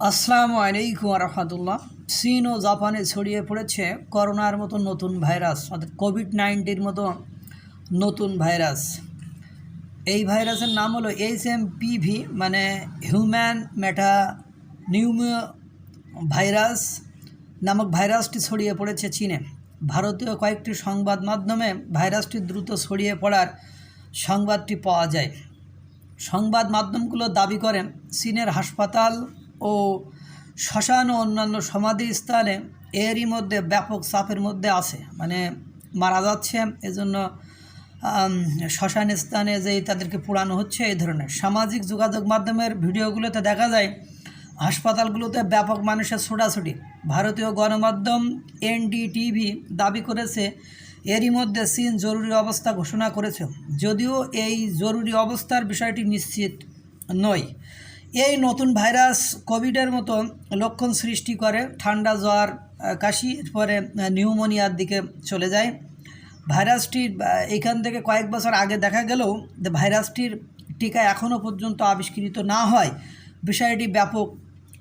আসসালামু আলাইকুম রহমতুল্লাহ। চীন ও জাপানে ছড়িয়ে পড়েছে করোনার মতো নতুন ভাইরাস, অর্থাৎ কোভিড-19 মতো নতুন ভাইরাস। এই ভাইরাসের নাম হলো HMPV, মানে হিউম্যান মেটা নিউমো ভাইরাস নামক ভাইরাসটি ছড়িয়ে পড়েছে চীনে। ভারতীয় কয়েকটি সংবাদ মাধ্যমে ভাইরাসটি দ্রুত ছড়িয়ে পড়ার সংবাদটি পাওয়া যায়। সংবাদ মাধ্যমগুলো দাবি করেন চীনের হাসপাতাল ও শ্মশান ও অন্যান্য সমাধিস্থলে এরই মধ্যে ব্যাপক চাপের মধ্যে আছে, মানে মারা যাচ্ছে। এজন্য শ্মশান স্থানে যেই তাদেরকে পোড়ানো হচ্ছে, এই ধরনের সামাজিক যোগাযোগ মাধ্যমের ভিডিওগুলোতে দেখা যায় হাসপাতালগুলোতে ব্যাপক মানুষের ছোটাছুটি। ভারতীয় গণমাধ্যম NDTV দাবি করেছে এরই মধ্যে চীন জরুরি অবস্থা ঘোষণা করেছে, যদিও এই জরুরি অবস্থার বিষয়টি নিশ্চিত নয়। এই নতুন ভাইরাস কোভিডের মতো লক্ষণ সৃষ্টি করে, ঠান্ডা, জ্বর, কাশি, পরে নিউমোনিয়ার দিকে চলে যায়। ভাইরাসটির এখান থেকে কয়েক বছর আগে দেখা গেলেও ভাইরাসটির টিকা এখনও পর্যন্ত আবিষ্কৃত না হয় বিষয়টি ব্যাপক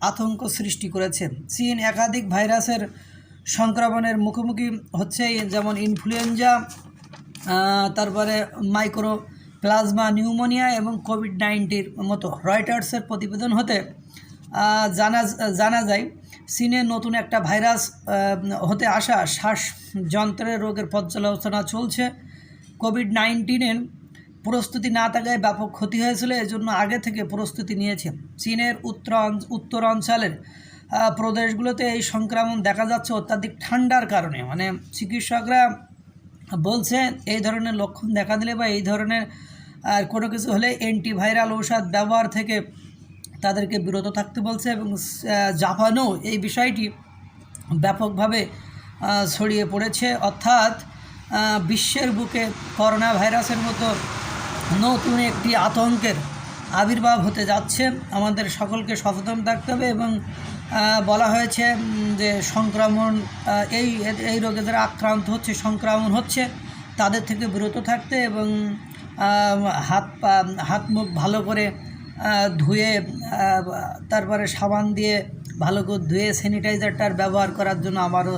আতঙ্ক সৃষ্টি করেছে। চীন একাধিক ভাইরাসের সংক্রমণের মুখোমুখি হচ্ছে, যেমন ইনফ্লুয়েঞ্জা, তারপরে মাইক্রো প্লাজমা নিউমোনিয়া এবং কোভিড-19 মতো। রয়টার্সের প্রতিবেদন হতে জানা যায় চীনে নতুন একটা ভাইরাস হতে আসা শ্বাসযন্ত্রের রোগের পর্যালোচনা চলছে। কোভিড-19-এর প্রস্তুতি না থাকায় ব্যাপক ক্ষতি হয়েছিল, এজন্য আগে থেকে প্রস্তুতি নিয়েছে। চীনের উত্তরাঞ্চলের প্রদেশগুলোতে এই সংক্রমণ দেখা যাচ্ছে অত্যাধিক ঠান্ডার কারণে। মানে চিকিৎসকরা বলছে এই ধরনের লক্ষণ দেখা দিলে বা এই ধরনের কোনো কিছু হলে অ্যান্টিভাইরাল ঔষধ ব্যবহার থেকে তাদেরকে বিরত থাকতে বলছে। এবং জাপানেও এই বিষয়টি ব্যাপকভাবে ছড়িয়ে পড়েছে, অর্থাৎ বিশ্বের বুকে করোনা ভাইরাসের মতো নতুন একটি আতঙ্কের আবির্ভাব হতে যাচ্ছে। আমাদের সকলকে সচেতন থাকতে হবে এবং বলা হয়েছে যে সংক্রমণ এই রোগে যারা আক্রান্ত হচ্ছে, সংক্রমণ হচ্ছে, তাদের থেকে বিরত থাকতে এবং হাত মুখ ভালো করে ধুয়ে, তারপরে সাবান দিয়ে ভালো করে ধুয়ে স্যানিটাইজারটার ব্যবহার করার জন্য আমারও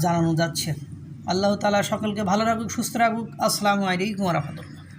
জানানো যাচ্ছে। আল্লাহ তাআলা সকলকে ভালো রাখুক, সুস্থ রাখুক। আসসালামু আলাইকুম ওয়া রাহমাতুল্লাহ।